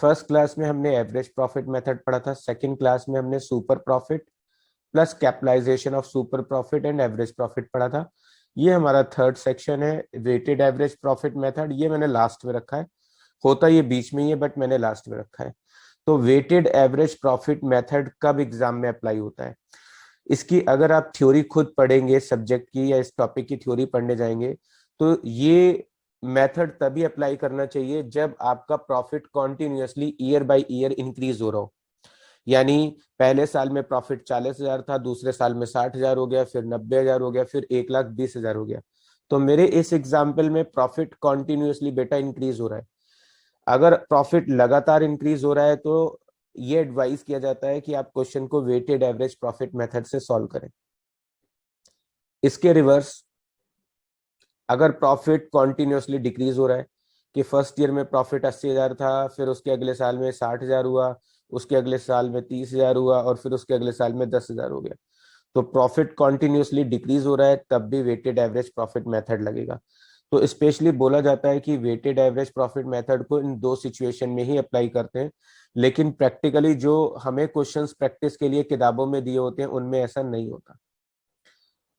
First class में हमने average profit method पढ़ा था, सेकंड क्लास में हमने super profit plus capitalization of super profit and average profit पढ़ा था। ये हमारा थर्ड सेक्शन है, वेटेड एवरेज प्रॉफिट मेथड। ये मैंने लास्ट में रखा है, होता ये बीच में ही है बट मैंने लास्ट में रखा है। तो वेटेड एवरेज प्रॉफिट मेथड कब एग्जाम में अप्लाई होता है, इसकी अगर आप थ्योरी खुद पढ़ेंगे सब्जेक्ट की या इस टॉपिक की थ्योरी पढ़ने जाएंगे, तो ये मेथड तभी अप्लाई करना चाहिए जब आपका profit continuously year by year increase हो रहा हो। यानी पहले साल में प्रॉफिट 40,000 था, दूसरे साल में 60,000 हो गया, फिर 90,000 हो गया, फिर 1,20,000 हो गया। तो मेरे इस एग्जाम्पल में प्रॉफिट कॉन्टिन्यूसली बेटा इंक्रीज हो रहा है। अगर प्रॉफिट लगातार इंक्रीज हो रहा है तो ये एडवाइस किया जाता है कि आप क्वेश्चन को वेटेड एवरेज प्रॉफिट मेथड से सॉल्व करें। इसके रिवर्स अगर प्रॉफिट कॉन्टिन्यूसली डिक्रीज हो रहा है कि फर्स्ट ईयर में प्रॉफिट 80,000 था, फिर उसके अगले साल में 60,000 हुआ, उसके अगले साल में 30,000 हुआ और फिर उसके अगले साल में 10,000 हो गया, तो प्रॉफिट कॉन्टिन्यूसली डिक्रीज हो रहा है, तब भी वेटेड एवरेज प्रॉफिट मेथड लगेगा। तो स्पेशली बोला जाता है कि वेटेड एवरेज प्रॉफिट मेथड को इन दो सिचुएशन में ही अप्लाई करते हैं, लेकिन प्रैक्टिकली जो हमें क्वेश्चंस प्रैक्टिस के लिए किताबों में दिए होते हैं उनमें ऐसा नहीं होता।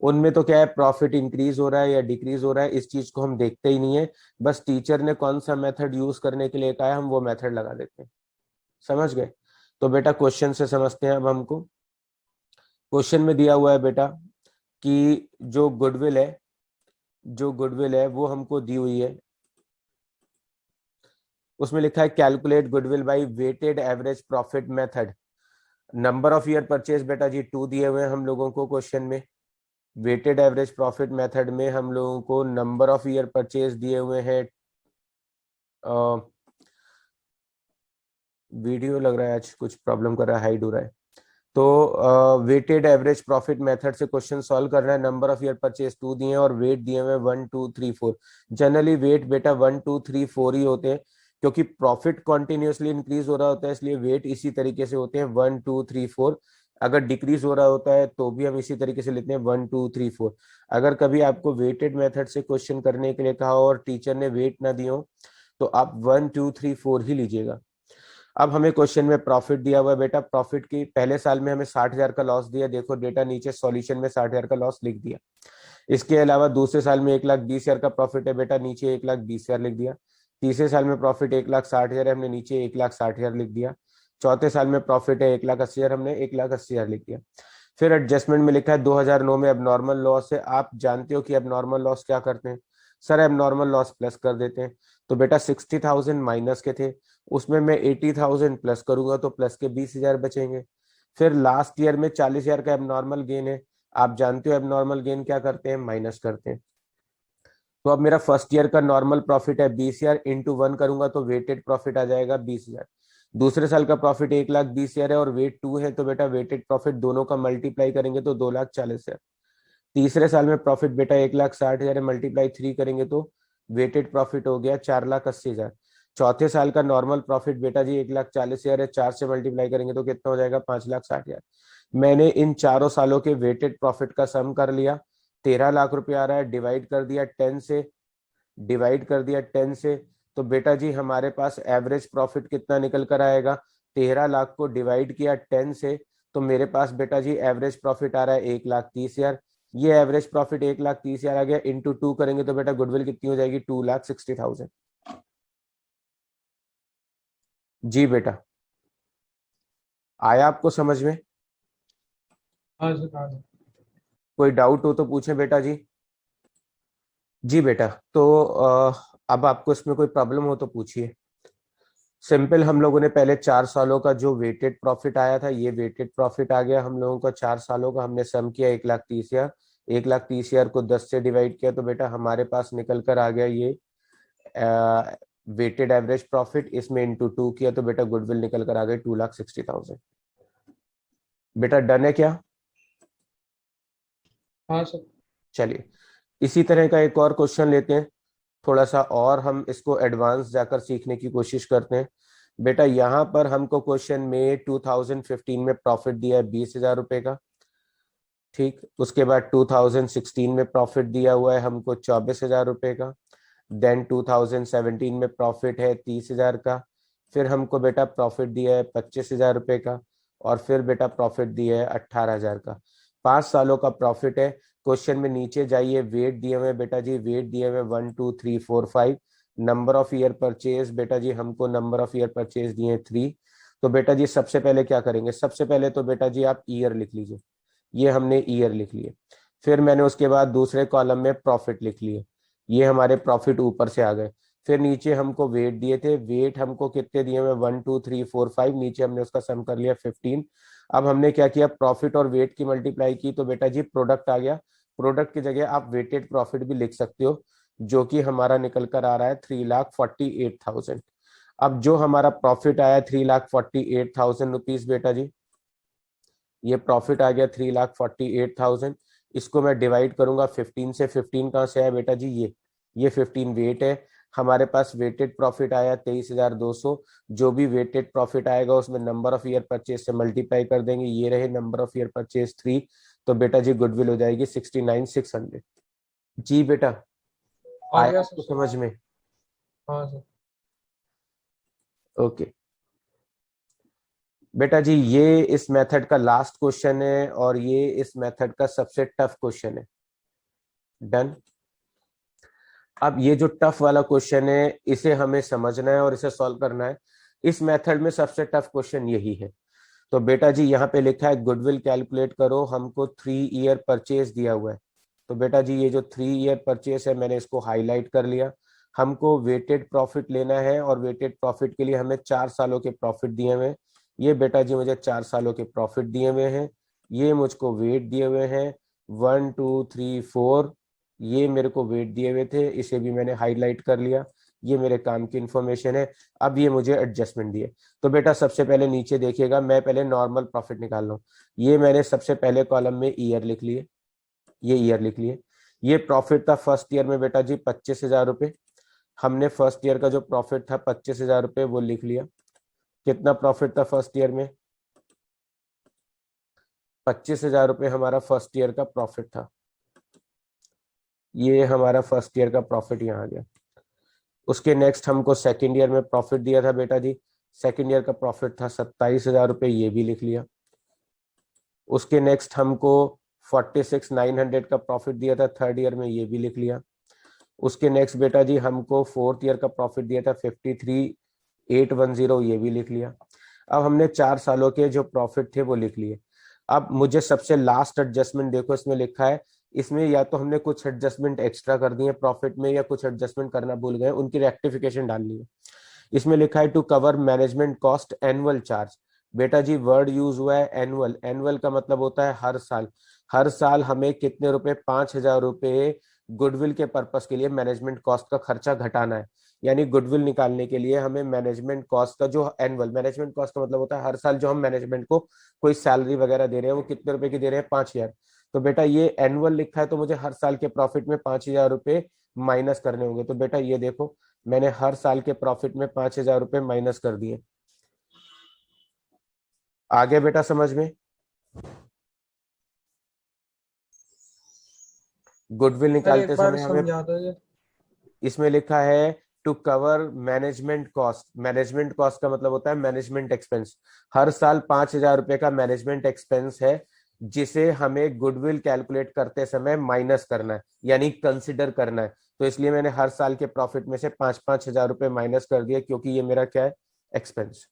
उनमें तो क्या है, प्रॉफिट इंक्रीज हो रहा है या डिक्रीज हो रहा है इस चीज को हम देखते ही नहीं है, बस टीचर ने कौन सा मेथड यूज करने के लिए कहा है हम वो मेथड लगा देते हैं। समझ गए? तो बेटा क्वेश्चन से समझते हैं अब हमको। क्वेश्चन में दिया हुआ है बेटा कि जो गुडविल है वो हमको दी हुई है, उसमें लिखा है calculate goodwill by weighted average profit method. Number of year purchase बेटा जी 2 दिए हुए हैं हम लोगों को क्वेश्चन में। वेटेड एवरेज प्रॉफिट मेथड में हम लोगों को नंबर ऑफ ईयर परचेज दिए हुए हैं। वीडियो लग रहा है आज कुछ प्रॉब्लम कर रहा है, हाइड हो रहा है। तो वेटेड एवरेज प्रॉफिट मेथड से क्वेश्चन सॉल्व करना है। नंबर ऑफ ईयर परचेज 2 दिए हैं और वेट दिए हुए 1 2 3 4। जनरली वेट बेटा 1 2 3 4 ही होते हैं, क्योंकि प्रॉफिट कॉन्टिन्यूसली इंक्रीज हो रहा होता है, इसलिए वेट इसी तरीके से होते हैं 1 2 3 4। अगर डिक्रीज हो रहा होता है तो भी हम इसी तरीके से लेते हैं 1 2 3 4। अगर कभी आपको वेटेड मेथड से क्वेश्चन करने के लिए कहा हो और टीचर ने वेट ना दियो तो आप 1 2 3 4 ही लीजिएगा। अब हमें क्वेश्चन में प्रॉफिट दिया हुआ है बेटा, प्रॉफिट की पहले साल में हमें 60,000 का लॉस दिया, देखो डेटा नीचे सॉल्यूशन में 60,000 का लॉस लिख दिया। इसके अलावा दूसरे साल में 1,20,000 का प्रॉफिट है बेटा, नीचे 1,20,000 लिख दिया। तीसरे साल में प्रॉफिट 1,60,000 है, हमने नीचे 1,60,000 लिख दिया। चौथे साल में प्रॉफिट है 1,80,000, हमने 1,80,000 लिख दिया। फिर एडजस्टमेंट में लिखा है 2009 में एबनॉर्मल लॉस है। आप जानते हो कि एबनॉर्मल लॉस क्या करते हैं सर, एबनॉर्मल लॉस प्लस कर देते हैं। तो बेटा 60,000 माइनस के थे, उसमें मैं 80,000 प्लस करूंगा तो प्लस के 20,000 बचेंगे। फिर लास्ट ईयर में 40,000 का एबनॉर्मल गेन है, आप जानते हो एबनॉर्मल गेन क्या करते हैं, माइनस करते हैं। तो अब मेरा फर्स्ट ईयर का नॉर्मल प्रॉफिट है 20,000, इंटू 1 करूंगा तो वेटेड प्रॉफिट आ जाएगा 20,000। दूसरे साल का प्रॉफिट 1,20,000 है और वेट 2 है, तो बेटा वेटेड प्रॉफिट दोनों का मल्टीप्लाई करेंगे तो 2,40,000। तीसरे साल में प्रॉफिट बेटा 1,60,000 है, मल्टीप्लाई 3 करेंगे तो वेटेड प्रॉफिट हो गया 4,80,000। चौथे साल का नॉर्मल प्रॉफिट बेटा जी 1,40,000 है, 4 से मल्टीप्लाई करेंगे तो कितना हो जाएगा, 5,60,000। मैंने इन चारों सालों के वेटेड प्रॉफिट का सम कर लिया, 13 लाख रुपए आ रहा है, डिवाइड कर दिया 10 से। तो बेटा जी हमारे पास एवरेज प्रॉफिट कितना निकल कर आएगा, 13 लाख को डिवाइड किया 10 से, तो मेरे पास बेटा जी एवरेज प्रॉफिट आ रहा है 1,30,000। ये एवरेज प्रॉफिट 1,30,000 आ गया, इंटू 2 करेंगे तो बेटा गुडविल कितनी हो जाएगी, 2,60,000। जी बेटा, आया आपको समझ में? हाँ सर, हाँ सर। कोई डाउट हो तो पूछें बेटा जी। जी बेटा, तो अब आपको इसमें कोई प्रॉब्लम हो तो पूछिए। सिंपल, हम लोगों ने पहले 4 सालों का जो वेटेड प्रॉफिट आया था, ये वेटेड प्रॉफिट आ गया हम लोगों का 4 सालों का, हमने सम किया 1,30,000। 1,30,000 को 10 से डिवाइड किया तो बेटा हमारे पास निकल कर आ गया ये वेटेड एवरेज प्रॉफिट। इसमें इंटू 2 किया तो बेटा गुडविल निकल कर आ गई 2,60,000। बेटा डन है क्या? हाँ सर। चलिए, इसी तरह का एक और क्वेश्चन लेते हैं, थोड़ा सा और हम इसको एडवांस जाकर सीखने की कोशिश करते हैं। बेटा यहाँ पर हमको क्वेश्चन में 2015 में प्रॉफिट दिया है 20,000 रुपए का, ठीक। उसके बाद 2016 में प्रॉफिट दिया हुआ है हमको 24,000 रुपए का। देन 2017 में प्रॉफिट है 30,000 का। फिर हमको बेटा प्रॉफिट दिया है 25,000 रुपये का, और फिर बेटा प्रॉफिट दिया है 18,000 का। 5 सालों का प्रॉफिट है। क्वेश्चन में नीचे जाइए, वेट दिए हुए बेटा जी, वेट दिए हुए 1 2 3 4 5। नंबर ऑफ ईयर परचेज बेटा जी हमको नंबर ऑफ ईयर परचेज दिए 3। तो बेटा जी सबसे पहले क्या करेंगे, सबसे पहले तो बेटा जी आप ईयर लिख लीजिए, ये हमने ईयर लिख लिए। फिर मैंने उसके बाद दूसरे कॉलम में प्रॉफिट लिख लिए, ये हमारे प्रॉफिट ऊपर से आ गए। फिर नीचे हमको वेट दिए थे, वेट हमको कितने दिए हुए 1 2 3 4 5, नीचे हमने उसका सम कर लिया 15। अब हमने क्या किया, प्रॉफिट और वेट की मल्टीप्लाई की, तो बेटा जी प्रोडक्ट आ गया। प्रोडक्ट की जगह आप वेटेड प्रॉफिट भी लिख सकते हो, जो कि हमारा निकल कर आ रहा है 3,48,000। अब जो हमारा प्रॉफिट आया 3,48,000 रुपीज बेटा जी, ये प्रॉफिट आ गया 3,48,000। इसको मैं डिवाइड करूंगा 15 से। 15 कहाँ से आया बेटा जी, ये 15 वेट है। हमारे पास वेटेड प्रॉफिट आया 23,200। जो भी वेटेड प्रॉफिट आएगा उसमें नंबर ऑफ ईयर परचेज से मल्टीप्लाई कर देंगे, ये रहे नंबर ऑफ ईयर परचेज 3। तो बेटा जी गुडविल हो जाएगी 69,600। जी बेटा, आ आया गया आपको सर। समझ में? हाँ सर। ओके बेटा जी, ये इस मेथड का लास्ट क्वेश्चन है और ये इस मेथड का सबसे टफ क्वेश्चन है। डन। अब ये जो टफ वाला क्वेश्चन है इसे हमें समझना है और इसे सॉल्व करना है। इस मेथड में सबसे टफ क्वेश्चन यही है। तो बेटा जी यहाँ पे लिखा है गुडविल कैलकुलेट करो, हमको 3 ईयर परचेज दिया हुआ है। तो बेटा जी ये जो 3 ईयर परचेज है मैंने इसको हाईलाइट कर लिया। हमको वेटेड प्रॉफिट लेना है और वेटेड प्रॉफिट के लिए हमें 4 सालों के प्रॉफिट दिए हुए हैं। ये बेटा जी मुझे 4 सालों के प्रॉफिट दिए हुए हैं। ये मुझको वेट दिए हुए हैं 1 2 3 4। ये मेरे को वेट दिए हुए थे, इसे भी मैंने हाईलाइट कर लिया। ये मेरे काम की इंफॉर्मेशन है। अब ये मुझे एडजस्टमेंट दिए। तो बेटा सबसे पहले नीचे देखिएगा, मैं पहले नॉर्मल प्रॉफिट निकाल रहा हूँ। ये मैंने सबसे पहले कॉलम में ईयर लिख लिए, ये ईयर लिख लिए। ये प्रॉफिट था फर्स्ट ईयर में बेटा जी 25,000 रुपये। हमने फर्स्ट ईयर का जो प्रॉफिट था 25,000 रुपये वो लिख लिया। कितना प्रॉफिट था फर्स्ट ईयर में, 25,000 रुपये हमारा फर्स्ट ईयर का प्रॉफिट था। ये हमारा फर्स्ट ईयर का प्रॉफिट यहाँ आ गया। उसके नेक्स्ट हमको सेकेंड ईयर में प्रॉफिट दिया था बेटा जी, सेकेंड ईयर का प्रॉफिट था 27,000 रुपये, ये भी लिख लिया। उसके नेक्स्ट हमको 46,900 का प्रॉफिट दिया था थर्ड ईयर में, ये भी लिख लिया। उसके नेक्स्ट बेटा जी हमको फोर्थ ईयर का प्रॉफिट दिया था 53,810, ये भी लिख लिया। अब हमने 4 सालों के जो प्रॉफिट थे वो लिख लिए। अब मुझे सबसे लास्ट एडजस्टमेंट देखो, इसमें लिखा है, इसमें या तो हमने कुछ एडजस्टमेंट एक्स्ट्रा कर दिए प्रॉफिट में या कुछ एडजस्टमेंट करना भूल गए, उनकी रेक्टिफिकेशन डालनी है। इसमें लिखा है to cover management cost annual charge. बेटा जी वर्ड यूज हुआ है एनुअल, एनुअल का मतलब होता है हर साल। हर साल हमें कितने रुपए, 5,000 रुपए गुडविल के पर्पस के लिए मैनेजमेंट कॉस्ट का खर्चा घटाना है। यानी गुडविल निकालने के लिए हमें मैनेजमेंट कॉस्ट का जो एनुअल, मैनेजमेंट कॉस्ट का मतलब होता है हर साल जो हम मैनेजमेंट को कोई सैलरी वगैरह दे रहे हैं वो कितने रुपए की दे रहे हैं, 5,000। तो बेटा ये एनुअल लिखा है तो मुझे हर साल के प्रॉफिट में 5,000 रुपए माइनस करने होंगे। तो बेटा ये देखो, मैंने हर साल के प्रॉफिट में 5,000 रुपए माइनस कर दिए। आगे बेटा समझ में? गुडविल सर एक निकालते बार समय हमें, समझा दो ये। इसमें लिखा है to cover management cost. Management cost का मतलब होता है मैनेजमेंट एक्सपेंस। हर साल 5,000 रुपए का मैनेजमेंट एक्सपेंस है जिसे हमें गुडविल कैलकुलेट करते समय माइनस करना है, यानी कंसिडर करना है। तो इसलिए मैंने हर साल के प्रॉफिट में से 5,000 रुपए माइनस कर दिए, क्योंकि ये मेरा क्या है, एक्सपेंस।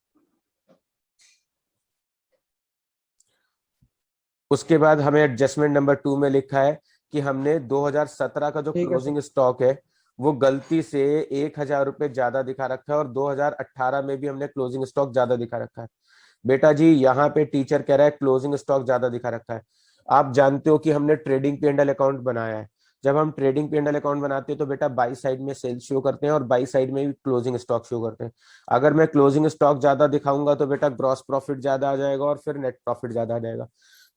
उसके बाद हमें एडजस्टमेंट नंबर 2 में लिखा है कि हमने 2017 का जो ठीक है सर। क्लोजिंग स्टॉक है वो गलती से 1,000 रुपए ज्यादा दिखा रखा है और 2018 में भी हमने क्लोजिंग स्टॉक ज्यादा दिखा रखा है। बेटा जी यहाँ पे टीचर कह रहा है क्लोजिंग स्टॉक ज्यादा दिखा रखा है। आप जानते हो कि हमने ट्रेडिंग P&L अकाउंट बनाया है। जब हम ट्रेडिंग P&L अकाउंट बनाते हैं तो बेटा बाई साइड में सेल्स शो करते हैं और बाई साइड में भी क्लोजिंग स्टॉक शो करते हैं। अगर मैं क्लोजिंग स्टॉक ज्यादा दिखाऊंगा तो बेटा ग्रॉस प्रॉफिट ज्यादा आ जाएगा और फिर नेट प्रॉफिट ज्यादा आ जाएगा।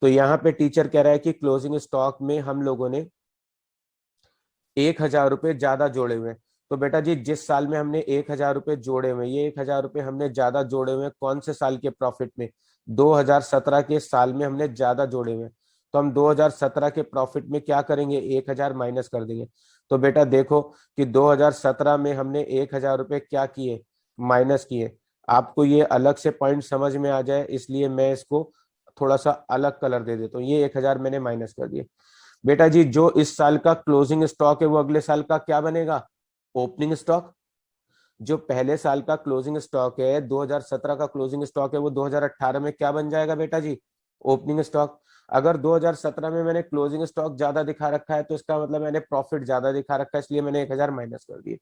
तो यहाँ पे टीचर कह रहा है कि क्लोजिंग स्टॉक में हम लोगों ने 1,000 रुपए ज्यादा जोड़े हुए हैं। तो बेटा जी जिस साल में हमने 1,000 रुपए जोड़े हुए, ये 1,000 रुपए हमने ज्यादा जोड़े हुए हैं कौन से साल के प्रॉफिट में, 2017 के साल में हमने ज्यादा जोड़े हुए हैं। तो हम 2017 के प्रॉफिट में क्या करेंगे, 1,000 माइनस कर देंगे। तो बेटा देखो कि 2017 में हमने 1,000 रुपए क्या किए, माइनस किए। आपको ये अलग से पॉइंट समझ में आ जाए इसलिए मैं इसको थोड़ा सा अलग कलर दे देता हूँ। ये 1000 मैंने माइनस कर दिए। बेटा जी जो इस साल का क्लोजिंग स्टॉक है वो अगले साल का क्या बनेगा? Opening stock. जो पहले साल का क्लोजिंग स्टॉक है, 2017 का क्लोजिंग स्टॉक है, वो 2018 में क्या बन जाएगा बेटा जी? Opening stock. अगर 2017 में मैंने क्लोजिंग स्टॉक ज्यादा दिखा रखा है तो इसका मतलब मैंने प्रॉफिट ज्यादा दिखा रखा है, इसलिए मैंने 1000 माइनस कर दिए।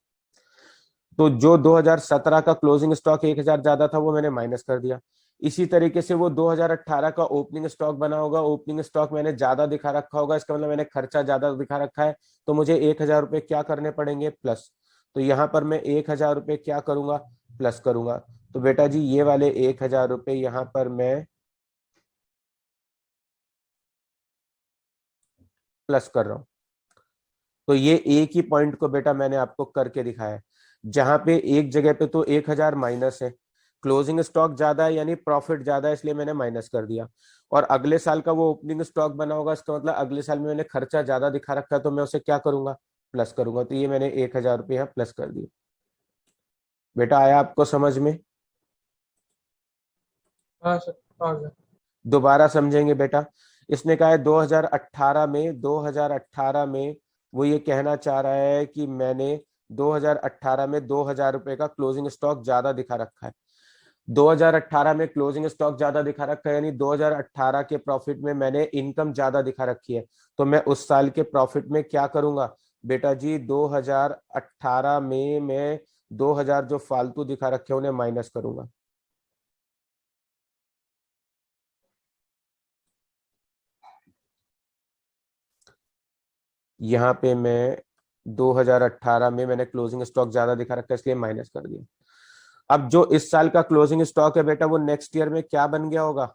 तो जो 2017 का क्लोजिंग स्टॉक 1000 ज्यादा था वो मैंने माइनस कर दिया। इसी तरीके से वो 2018 का ओपनिंग स्टॉक बना होगा, ओपनिंग स्टॉक मैंने ज्यादा दिखा रखा होगा, इसका मतलब मैंने खर्चा ज्यादा दिखा रखा है, तो मुझे 1000 रुपये क्या करने पड़ेंगे? प्लस। तो यहाँ पर मैं 1000 रुपये क्या करूंगा? प्लस करूंगा। तो बेटा जी ये वाले 1000 रुपये यहाँ पर मैं प्लस कर रहा हूँ। तो ये एक ही पॉइंट को बेटा मैंने आपको करके दिखाया है, जहां पे एक जगह पे तो 1000 माइनस है, क्लोजिंग स्टॉक ज्यादा है यानी प्रॉफिट ज्यादा है इसलिए मैंने माइनस कर दिया। और अगले साल का वो ओपनिंग स्टॉक बना होगा, इसका मतलब अगले साल में मैंने खर्चा ज्यादा दिखा रखा है तो मैं उसे क्या करूंगा? प्लस करूंगा। तो ये मैंने 1000 रुपये यहाँ प्लस कर दिए। बेटा आया आपको समझ में? हाँ सर, आ गया। दोबारा समझेंगे बेटा। इसने कहा है 2018 में वो ये कहना चाह रहा है कि मैंने 2018 में 2000 रुपये का क्लोजिंग स्टॉक ज्यादा दिखा रखा है। 2018 में क्लोजिंग स्टॉक ज्यादा दिखा रखा है यानी 2018 के प्रॉफिट में मैंने इनकम ज्यादा दिखा रखी है। तो मैं उस साल के प्रॉफिट में क्या करूंगा? बेटा जी 2018 में मैं 2000 जो फालतू दिखा रखे हैं उन्हें माइनस करूंगा। यहाँ पे मैं 2018 में मैंने क्लोजिंग स्टॉक ज्यादा दिखा रखा है इसलिए माइनस कर दिया। अब जो इस साल का क्लोजिंग स्टॉक है बेटा वो नेक्स्ट ईयर में क्या बन गया होगा?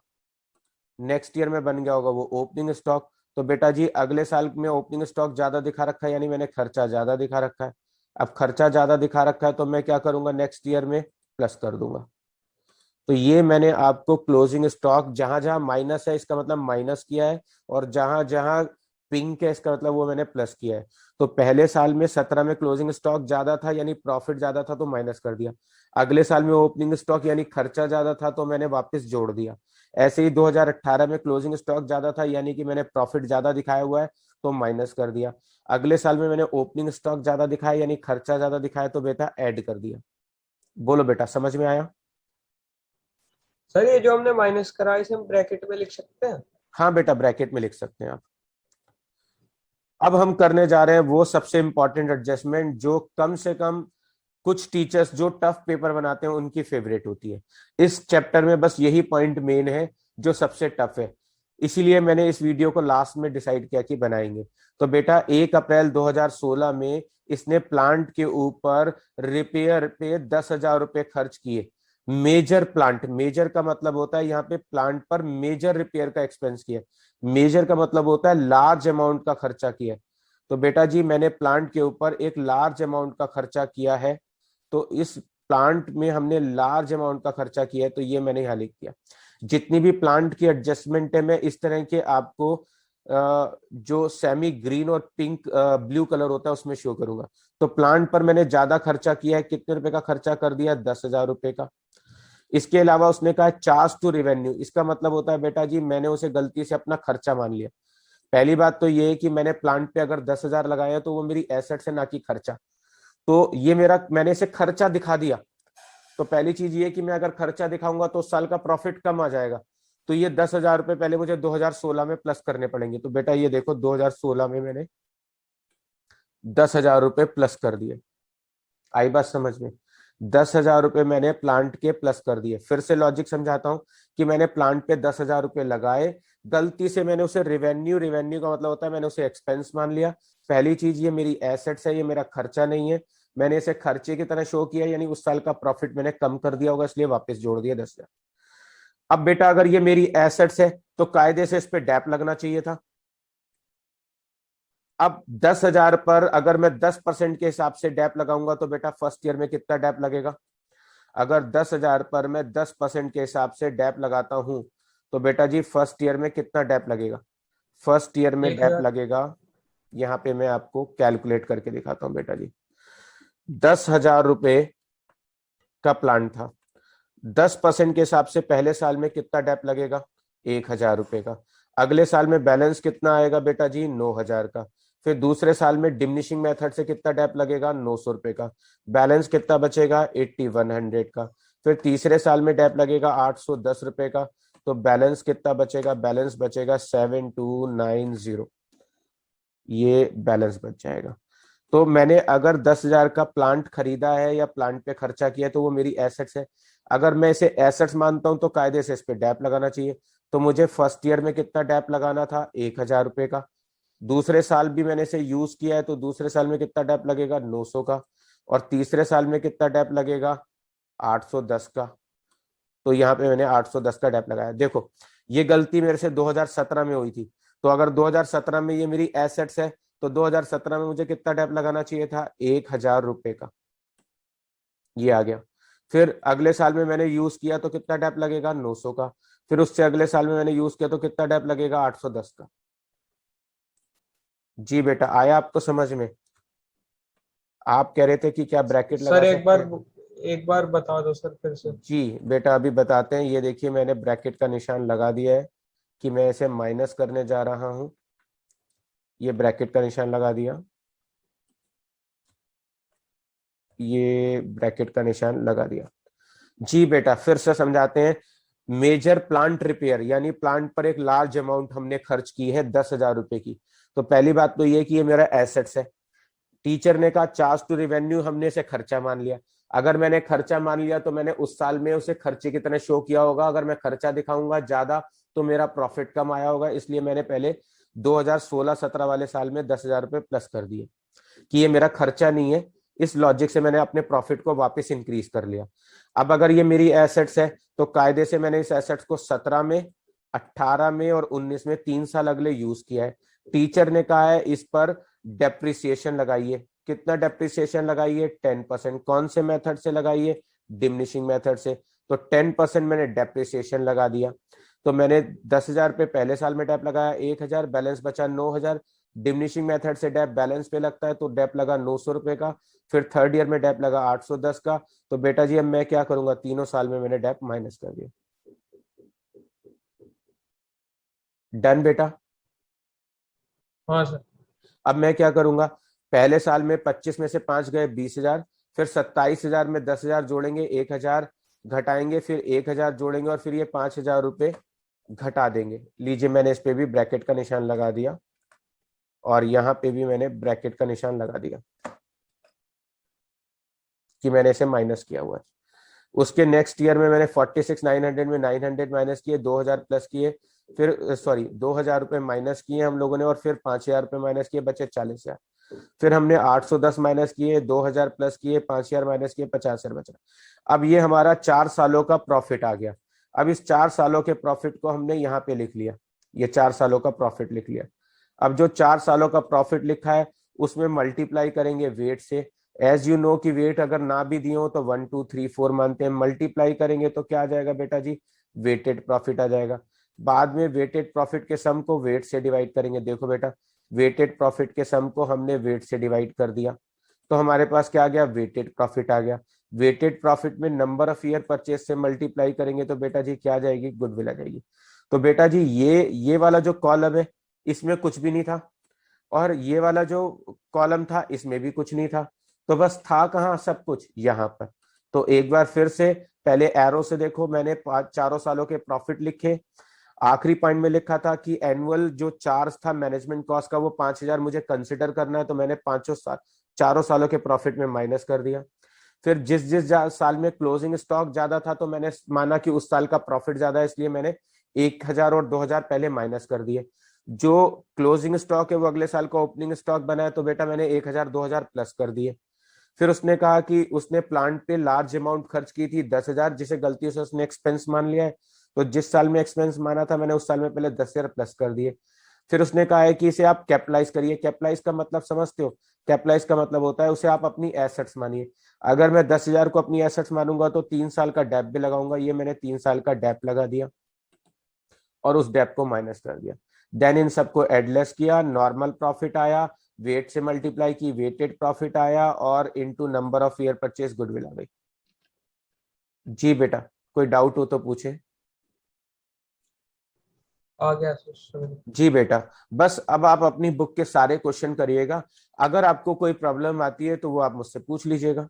नेक्स्ट ईयर में बन गया होगा वो ओपनिंग स्टॉक। तो बेटा जी अगले साल में ओपनिंग स्टॉक ज्यादा दिखा रखा है यानी मैंने खर्चा ज्यादा दिखा रखा है। अब खर्चा ज्यादा दिखा रखा है तो मैं क्या करूंगा? नेक्स्ट ईयर में प्लस कर दूंगा। तो ये मैंने आपको क्लोजिंग स्टॉक जहां जहां माइनस है इसका मतलब माइनस किया है, और जहां जहां पिंक है इसका मतलब वो मैंने प्लस किया है। तो पहले साल में 17 में क्लोजिंग स्टॉक ज्यादा था यानी प्रॉफिट ज्यादा था तो माइनस कर दिया। अगले साल में ओपनिंग स्टॉक यानी खर्चा ज्यादा था तो मैंने वापस जोड़ दिया। ऐसे ही 2018 में क्लोजिंग स्टॉक ज्यादा था यानी कि मैंने प्रॉफिट ज्यादा दिखाया हुआ है तो माइनस कर दिया। अगले साल में मैंने ओपनिंग स्टॉक ज्यादा दिखाया यानी खर्चा ज्यादा दिखाया तो बेटा ऐड कर दिया। बोलो बेटा समझ में आया? सर ये जो हमने माइनस करा है, इसे हम ब्रैकेट में लिख सकते हैं? हाँ बेटा ब्रैकेट में लिख सकते हैं आप। अब हम करने जा रहे हैं वो सबसे इंपॉर्टेंट एडजस्टमेंट जो कम से कम कुछ टीचर्स जो टफ पेपर बनाते हैं उनकी फेवरेट होती है। इस चैप्टर में बस यही पॉइंट मेन है जो सबसे टफ है, इसीलिए मैंने इस वीडियो को लास्ट में डिसाइड किया कि बनाएंगे। तो बेटा 1 अप्रैल 2016 में इसने प्लांट के ऊपर रिपेयर पे 10,000 रुपये खर्च किए। मेजर प्लांट, मेजर का मतलब होता है यहाँ पे प्लांट पर मेजर रिपेयर का एक्सपेंस किया। मेजर का मतलब होता है लार्ज अमाउंट का खर्चा किया। तो बेटा जी मैंने प्लांट के ऊपर एक लार्ज अमाउंट का खर्चा किया है। तो इस प्लांट में हमने लार्ज अमाउंट का खर्चा किया है तो ये मैंने यहाँ लिख दिया। जितनी भी प्लांट की एडजस्टमेंट है मैं इस तरह के आपको जो सेमी ग्रीन और पिंक ब्लू कलर होता है उसमें शो करूंगा। तो प्लांट पर मैंने ज्यादा खर्चा किया है, कितने रुपए का खर्चा कर दिया? 10,000 रुपए का। इसके अलावा उसने कहा चार्ज टू रिवेन्यू, इसका मतलब होता है बेटा जी मैंने उसे गलती से अपना खर्चा मान लिया। पहली बात तो ये है कि मैंने प्लांट पे अगर 10,000 लगाया तो वो मेरी एसेट है ना कि खर्चा। तो ये मेरा, मैंने इसे खर्चा दिखा दिया। तो पहली चीज ये कि मैं अगर खर्चा दिखाऊंगा तो उस साल का प्रॉफिट कम आ जाएगा। तो ये 10,000 रुपये पहले मुझे 2016 में प्लस करने पड़ेंगे। तो बेटा ये देखो 2016 में मैंने 10,000 रुपये प्लस कर दिए। आई बात समझ में? 10,000 रुपये मैंने प्लांट के प्लस कर दिए। फिर से लॉजिक समझाता हूं कि मैंने प्लांट पे 10,000 रुपये लगाए, गलती से मैंने उसे रिवेन्यू, रिवेन्यू का मतलब होता है मैंने उसे एक्सपेंस मान लिया। पहली चीज ये मेरी एसेट्स है, ये मेरा खर्चा नहीं है। मैंने इसे खर्चे की तरह शो किया यानी उस साल का प्रॉफिट मैंने कम कर दिया होगा इसलिए वापस जोड़ दिया 10,000। अब बेटा अगर ये मेरी एसेट्स है तो कायदे से इस पे डैप लगना चाहिए था। अब 10,000 पर अगर मैं 10% के हिसाब से डैप लगाऊंगा तो बेटा फर्स्ट ईयर में कितना डैप लगेगा? अगर 10,000 पर मैं 10% के हिसाब से डैप लगाता हूं तो बेटा जी फर्स्ट ईयर में कितना डैप लगेगा? फर्स्ट ईयर में एक डैप हजार लगेगा, यहाँ पे मैं आपको कैलकुलेट करके दिखाता हूं बेटा जी। 10,000 रुपए का प्लान था, 10% के हिसाब से पहले साल में कितना डेप लगेगा, 1,000 रुपए का। अगले साल में बैलेंस कितना आएगा बेटा जी, 9,000 का। फिर दूसरे साल में डिमिनिशिंग मेथड से कितना डेप लगेगा, 900 रुपए का। बैलेंस कितना बचेगा, 8100 का। फिर तीसरे साल में डेप लगेगा 810 रुपए का। तो बैलेंस कितना बचेगा, बैलेंस बचेगा 7290। ये बैलेंस बच जाएगा। तो मैंने अगर 10,000 का प्लांट खरीदा है या प्लांट पे खर्चा किया है तो वो मेरी एसेट्स है। अगर मैं इसे एसेट्स मानता हूं तो कायदे से इस पे डैप लगाना चाहिए। तो मुझे फर्स्ट ईयर में कितना डैप लगाना था, 1,000 रुपए का। दूसरे साल भी मैंने इसे यूज किया है तो दूसरे साल में कितना डैप लगेगा, 900 का। और तीसरे साल में कितना डैप लगेगा, 810 का। तो यहाँ पे मैंने 810 का डैप लगाया। देखो ये गलती मेरे से 2017 में हुई थी। तो अगर 2017 में ये मेरी एसेट्स है तो 2017 में मुझे कितना डैप लगाना चाहिए था, 1,000 रुपए का। ये आ गया। फिर अगले साल में मैंने यूज किया तो कितना डैप लगेगा, 900 का। फिर उससे अगले साल में मैंने यूज किया तो कितना डैप लगेगा, 810 का। जी बेटा, आया आपको समझ में? आप कह रहे थे कि क्या ब्रैकेट लगा सर सकते हैं? एक बार बता दो सर फिर से। जी बेटा, अभी बताते हैं। ये देखिए मैंने ब्रैकेट का निशान लगा दिया है कि मैं इसे माइनस करने जा रहा हूं। ये ब्रैकेट का निशान लगा दिया, ये ब्रैकेट का निशान लगा दिया। जी बेटा, फिर से समझाते हैं। मेजर प्लांट रिपेयर, यानी प्लांट पर एक लार्ज अमाउंट हमने खर्च की है 10,000 रुपए की। तो पहली बात तो ये कि ये मेरा एसेट्स है। टीचर ने कहा चार्ज टू रिवेन्यू, हमने इसे खर्चा मान लिया। अगर मैंने खर्चा मान लिया तो मैंने उस साल में उसे खर्चे की तरह शो किया होगा। अगर मैं खर्चा दिखाऊंगा ज्यादा तो मेरा प्रॉफिट कम आया होगा, इसलिए मैंने पहले 2016-17 वाले साल में 10,000 रुपए प्लस कर दिए कि ये मेरा खर्चा नहीं है। इस लॉजिक से मैंने अपने प्रॉफिट को वापस इंक्रीज कर लिया। अब अगर ये मेरी एसेट्स है तो कायदे से मैंने इस एसेट्स को 17 में, 18 में और 19 में 3 साल अगले यूज किया है। टीचर ने कहा है इस पर डेप्रिसिएशन लगाइए। कितना डेप्रिसिएशन लगाइए, 10%। कौन से मेथड से लगाइए, डिमिनिशिंग मेथड से। तो 10% मैंने डेप्रिसिएशन लगा दिया। तो मैंने 10,000 पे पहले साल में डेप लगाया, 1,000, बैलेंस बचा 9,000। डिमिनिशिंग मेथड से डेप बैलेंस पे लगता है तो डेप लगा 900 रुपए का। फिर थर्ड ईयर में डेप लगा 810 का। तो बेटा जी अब मैं क्या करूंगा, तीनों साल में मैंने डेप माइनस कर दिया। डन बेटा। हाँ सर। अब मैं क्या करूंगा, पहले साल में 25 में से 5 गए, 20,000। फिर 27,000 में 10,000 जोड़ेंगे, 1,000 घटाएंगे, फिर 1,000 जोड़ेंगे और फिर ये 5,000 रुपए घटा देंगे। लीजिए मैंने इस पे भी ब्रैकेट का निशान लगा दिया और यहाँ पे भी मैंने ब्रैकेट का निशान लगा दिया कि मैंने इसे माइनस किया हुआ है। उसके नेक्स्ट ईयर में मैंने 46,900 में 900 माइनस किए, 2,000 प्लस किए। फिर सॉरी 2,000 रुपए माइनस किए हम लोगों ने और फिर 5,000 रुपए माइनस किए, बचे 40,000। फिर हमने 810 माइनस किए, 2,000 प्लस किए, 5,000 माइनस किए, 50,000 बचा। अब ये हमारा 4 सालों का प्रॉफिट आ गया। अब इस 4 सालों के प्रॉफिट को हमने यहाँ पे लिख लिया, ये 4 सालों का प्रॉफिट लिख लिया। अब जो 4 सालों का प्रॉफिट लिखा है उसमें मल्टीप्लाई करेंगे वेट से। एज यू नो कि वेट अगर ना भी दिए हो तो 1 2 3 4 मानते हैं। मल्टीप्लाई करेंगे तो क्या आ जाएगा बेटा जी, वेटेड प्रॉफिट आ जाएगा। बाद में वेटेड प्रॉफिट के सम को वेट से डिवाइड करेंगे। देखो बेटा, वेटेड प्रॉफिट के सम को हमने वेट से डिवाइड कर दिया तो हमारे पास क्या आ गया, वेटेड प्रॉफिट आ गया। वेटेड प्रॉफिट में नंबर ऑफ ईयर परचेज से मल्टीप्लाई करेंगे तो बेटा जी क्या आ जाएगी, गुडविल आ जाएगी। तो बेटा जी ये वाला जो कॉलम है इसमें कुछ भी नहीं था और ये वाला जो कॉलम था इसमें भी कुछ नहीं था। तो बस था कहाँ सब कुछ, यहाँ पर। तो एक बार फिर से पहले एरो से देखो, मैंने चारों सालों के प्रॉफिट लिखे। आखिरी पॉइंट में लिखा था कि एनुअल जो चार्ज था मैनेजमेंट कॉस्ट का वो 5,000 मुझे कंसिडर करना है, तो मैंने पांचों साल चारों सालों के प्रॉफिट में माइनस कर दिया। फिर जिस जिस साल में क्लोजिंग स्टॉक ज्यादा था तो मैंने माना कि उस साल का प्रॉफिट ज्यादा है, इसलिए मैंने 1,000 और 2,000 पहले माइनस कर दिए। जो क्लोजिंग स्टॉक है वो अगले साल का ओपनिंग स्टॉक बना है तो बेटा मैंने 1,000 2,000 प्लस कर दिए। फिर उसने कहा कि उसने प्लांट पे लार्ज अमाउंट खर्च की थी 10,000, जिसे गलती से उसने एक्सपेंस मान लिया है। तो जिस साल में एक्सपेंस माना था मैंने उस साल में पहले 10,000 प्लस कर दिए। फिर उसने कहा है कि इसे आप कैपिटलाइज करिए। कैपिटलाइज का मतलब समझते हो, कैपिटलाइज का मतलब होता है उसे आप अपनी एसेट्स मानिए। अगर मैं 10,000 को अपनी एसेट्स मानूंगा तो 3 साल का डेप भी लगाऊंगा। ये मैंने 3 साल का डेप लगा दिया और उस डेप को माइनस कर दिया। देन इन सबको एडलेस किया, नॉर्मल प्रॉफिट आया, वेट से मल्टीप्लाई की, वेटेड प्रॉफिट आया और into number of year purchase goodwill आ गई। जी बेटा, कोई डाउट हो तो पूछे। आ गया सर। जी बेटा, बस अब आप अपनी बुक के सारे क्वेश्चन करिएगा। अगर आपको कोई प्रॉब्लम आती है तो वो आप मुझसे पूछ लीजिएगा।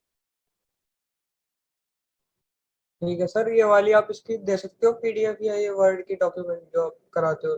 ठीक है सर, ये वाली आप इसकी दे सकते हो पीडीएफ या ये वर्ड की डॉक्यूमेंट जो आप कराते हो?